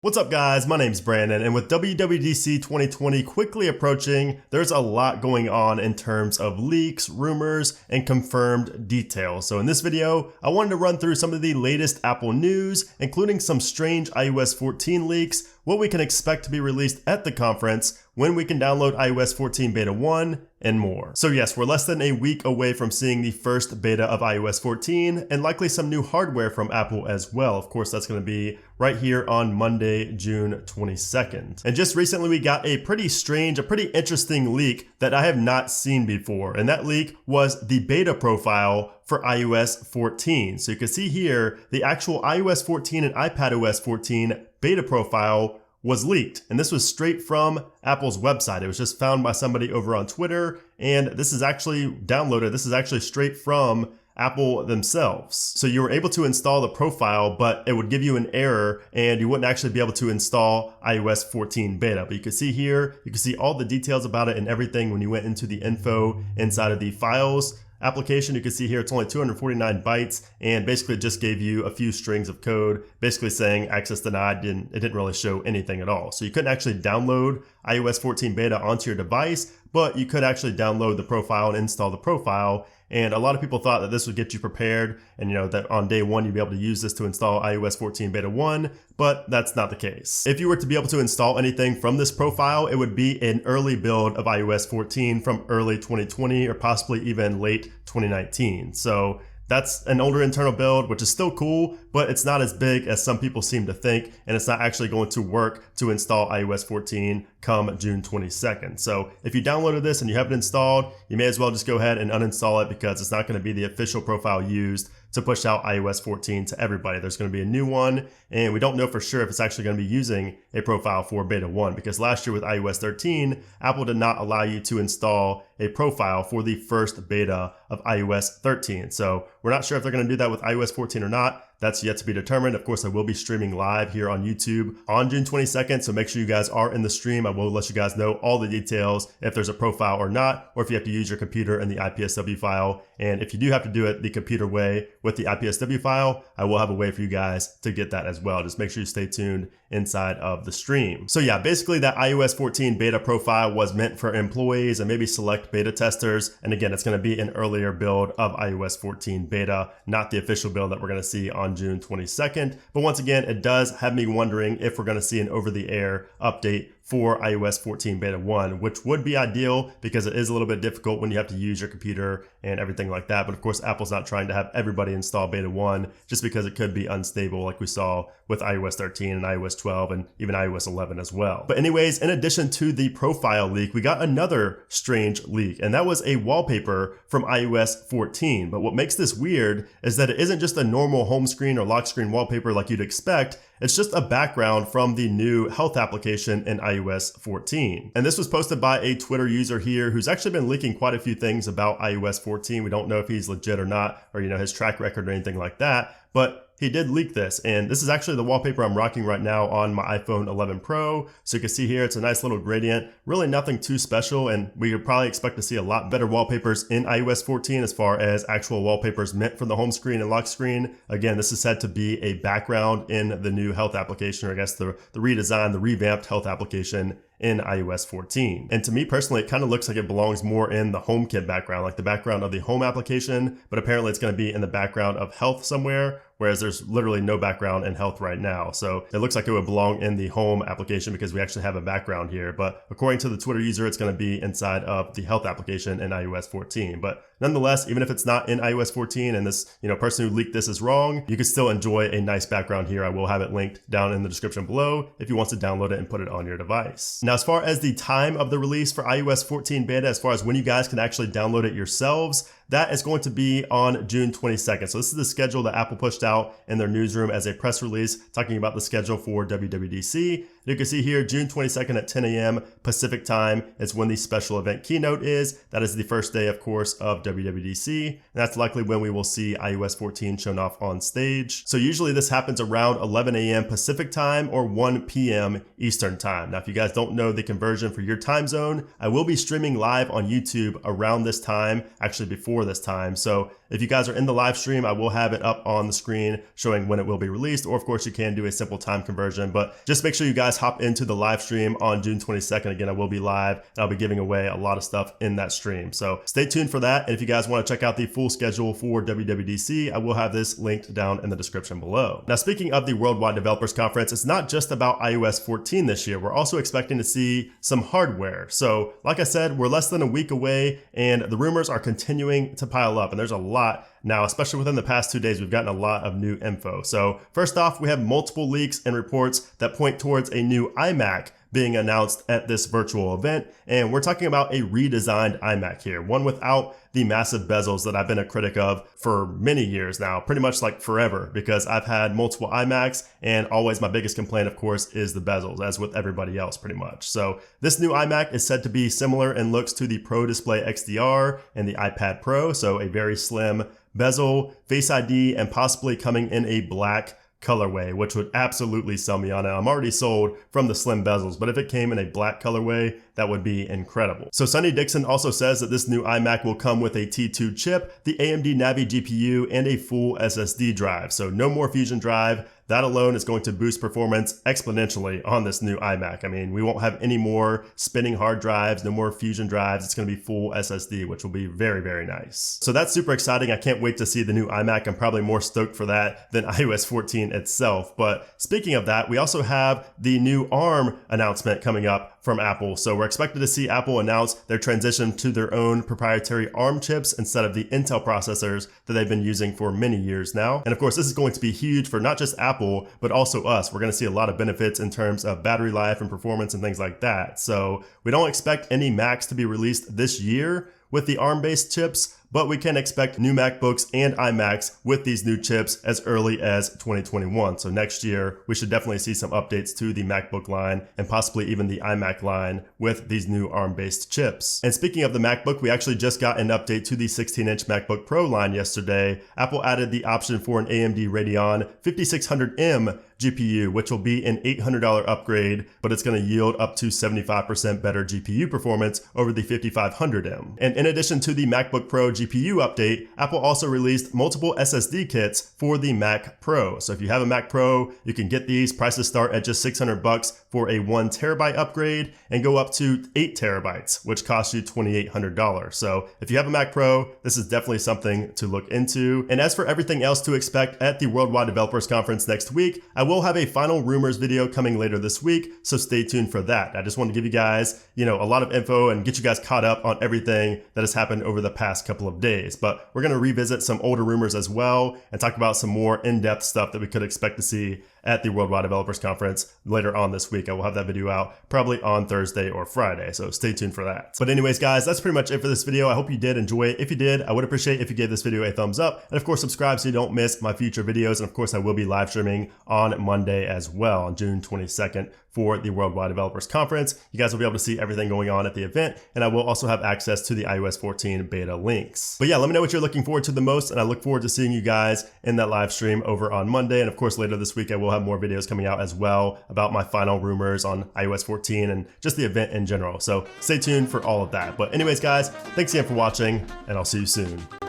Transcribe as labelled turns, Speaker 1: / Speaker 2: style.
Speaker 1: What's up guys, my name's Brandon, and with WWDC 2020 quickly approaching, there's a lot going on in terms of leaks, rumors, and confirmed details. So in this video, I wanted to run through some of the latest Apple news, including some strange iOS 14 leaks, what we can expect to be released at the conference, when we can download iOS 14 Beta 1, and more. So yes, we're less than a week away from seeing the first beta of iOS 14, and likely some new hardware from Apple as well. Of course, that's going to be right here on Monday, June 22nd. And just recently we got a pretty strange, a pretty interesting leak that I have not seen before. And that leak was the beta profile for iOS 14. So you can see here, the actual iOS 14 and iPadOS 14 beta profile was leaked. And this was straight from Apple's website. It was just found by somebody over on Twitter. And this is actually downloaded. This is actually straight from Apple themselves. So you were able to install the profile, but it would give you an error and you wouldn't actually be able to install iOS 14 beta. But you can see here, you can see all the details about it and everything when you went into the info inside of the files application. You can see here it's only 249 bytes and basically it just gave you a few strings of code basically saying access denied, and it didn't really show anything at all. So you couldn't actually download iOS 14 beta onto your device, but you could actually download the profile and install the profile. And a lot of people thought that this would get you prepared and that on day one you'd be able to use this to install iOS 14 Beta 1, but that's not the case. If you were to be able to install anything from this profile, it would be an early build of iOS 14 from early 2020 or possibly even late 2019. So that's an older internal build, which is still cool, but it's not as big as some people seem to think, and it's not actually going to work to install iOS 14 come June 22nd. So if you downloaded this and you have it installed, you may as well just go ahead and uninstall it because it's not going to be the official profile used to push out iOS 14 to everybody. There's going to be a new one, and we don't know for sure if it's actually going to be using a profile for Beta 1, because last year with iOS 13, Apple did not allow you to install a profile for the first beta of iOS 13. So we're not sure if they're going to do that with iOS 14 or not. That's yet to be determined. Of course, I will be streaming live here on YouTube on June 22nd, so make sure you guys are in the stream. I will let you guys know all the details, if there's a profile or not, or if you have to use your computer and the IPSW file. And if you do have to do it the computer way with the IPSW file, I will have a way for you guys to get that as well. Just make sure you stay tuned inside of the stream. So yeah, basically that iOS 14 beta profile was meant for employees and maybe select beta testers. And again, it's going to be an earlier build of iOS 14 beta, not the official build that we're going to see on June 22nd. But once again, it does have me wondering if we're going to see an over-the-air update for iOS 14 Beta 1, which would be ideal because it is a little bit difficult when you have to use your computer and everything like that. But of course, Apple's not trying to have everybody install Beta 1 just because it could be unstable like we saw with iOS 13 and iOS 12 and even iOS 11 as well. But anyways, in addition to the profile leak, we got another strange leak, and that was a wallpaper from iOS 14. But what makes this weird is that it isn't just a normal home screen or lock screen wallpaper like you'd expect. It's just a background from the new health application in iOS 14. And this was posted by a Twitter user here who's actually been leaking quite a few things about iOS 14. We don't know if he's legit or not, or his track record or anything like that, but he did leak this, and this is actually the wallpaper I'm rocking right now on my iPhone 11 Pro. So you can see here, it's a nice little gradient, really nothing too special, and we could probably expect to see a lot better wallpapers in iOS 14 as far as actual wallpapers meant for the home screen and lock screen. Again, this is said to be a background in the new health application, or I guess the redesigned, the revamped health application in iOS 14. And to me personally, it kind of looks like it belongs more in the HomeKit background, like the background of the home application, but apparently it's going to be in the background of health somewhere, whereas there's literally no background in health right now. So it looks like it would belong in the home application because we actually have a background here. But according to the Twitter user, it's going to be inside of the health application in iOS 14. But nonetheless, even if it's not in iOS 14 and this person who leaked this is wrong, you can still enjoy a nice background here. I will have it linked down in the description below if you want to download it and put it on your device. Now, as far as the time of the release for iOS 14 beta, as far as when you guys can actually download it yourselves, that is going to be on June 22nd. So this is the schedule that Apple pushed out in their newsroom as a press release talking about the schedule for WWDC. You can see here, June 22nd at 10 a.m. Pacific time is when the special event keynote is. That is the first day, of course, of WWDC. And that's likely when we will see iOS 14 shown off on stage. So usually this happens around 11 a.m. Pacific time or 1 p.m. Eastern time. Now, if you guys don't know the conversion for your time zone, I will be streaming live on YouTube around this time, actually before before this time. So if you guys are in the live stream, I will have it up on the screen showing when it will be released, or of course you can do a simple time conversion, but just make sure you guys hop into the live stream on June 22nd. Again, I will be live and I'll be giving away a lot of stuff in that stream. So stay tuned for that. And if you guys want to check out the full schedule for WWDC, I will have this linked down in the description below. Now, speaking of the Worldwide Developers Conference, it's not just about iOS 14 this year. We're also expecting to see some hardware. So like I said, we're less than a week away and the rumors are continuing to pile up, and there's a lot now, especially within the past 2 days. We've gotten a lot of new info. So first off, we have multiple leaks and reports that point towards a new iMac being announced at this virtual event. And we're talking about a redesigned iMac here, one without the massive bezels that I've been a critic of for many years now, pretty much like forever, because I've had multiple iMacs and always my biggest complaint, of course, is the bezels, as with everybody else pretty much. So this new iMac is said to be similar in looks to the Pro Display XDR and the iPad Pro. So a very slim bezel, Face ID, and possibly coming in a black colorway, which would absolutely sell me on it. I'm already sold from the slim bezels, but if it came in a black colorway, that would be incredible. So Sonny Dixon also says that this new iMac will come with a T2 chip, the AMD Navi GPU, and a full SSD drive. So no more Fusion drive. That alone is going to boost performance exponentially on this new iMac. I mean, we won't have any more spinning hard drives, no more Fusion drives. It's going to be full SSD, which will be very, very nice. So that's super exciting. I can't wait to see the new iMac. I'm probably more stoked for that than iOS 14 itself. But speaking of that, we also have the new ARM announcement coming up from Apple. So we're expected to see Apple announce their transition to their own proprietary ARM chips instead of the Intel processors that they've been using for many years now. And of course, this is going to be huge for not just Apple, but also us. We're going to see a lot of benefits in terms of battery life and performance and things like that. So we don't expect any Macs to be released this year with the ARM-based chips, but we can expect new MacBooks and iMacs with these new chips as early as 2021. So next year, we should definitely see some updates to the MacBook line and possibly even the iMac line with these new ARM-based chips. And speaking of the MacBook, we actually just got an update to the 16-inch MacBook Pro line yesterday. Apple added the option for an AMD Radeon 5600M GPU, which will be an $800 upgrade, but it's going to yield up to 75% better GPU performance over the 5500M. And in addition to the MacBook Pro GPU update, Apple also released multiple SSD kits for the Mac Pro. So if you have a Mac Pro, you can get these. Prices start at just $600 for a 1 terabyte upgrade and go up to 8 terabytes, which costs you $2,800. So if you have a Mac Pro, this is definitely something to look into. And as for everything else to expect at the Worldwide Developers Conference next week, I will have a final rumors video coming later this week, so stay tuned for that. I just want to give you guys, a lot of info and get you guys caught up on everything that has happened over the past couple of days. But we're going to revisit some older rumors as well and talk about some more in-depth stuff that we could expect to see at the Worldwide Developers Conference later on this week. I will have that video out probably on Thursday or Friday, so stay tuned for that. But anyways, guys, that's pretty much it for this video. I hope you did enjoy it. If you did, I would appreciate if you gave this video a thumbs up, and of course subscribe so you don't miss my future videos. And of course I will be live streaming on Monday as well, on June 22nd, for the Worldwide Developers Conference. You guys will be able to see everything going on at the event, and I will also have access to the iOS 14 beta links. But yeah, let me know what you're looking forward to the most, and I look forward to seeing you guys in that live stream over on Monday. And of course, later this week, I will have more videos coming out as well about my final rumors on iOS 14 and just the event in general. So stay tuned for all of that. But anyways, guys, thanks again for watching, and I'll see you soon.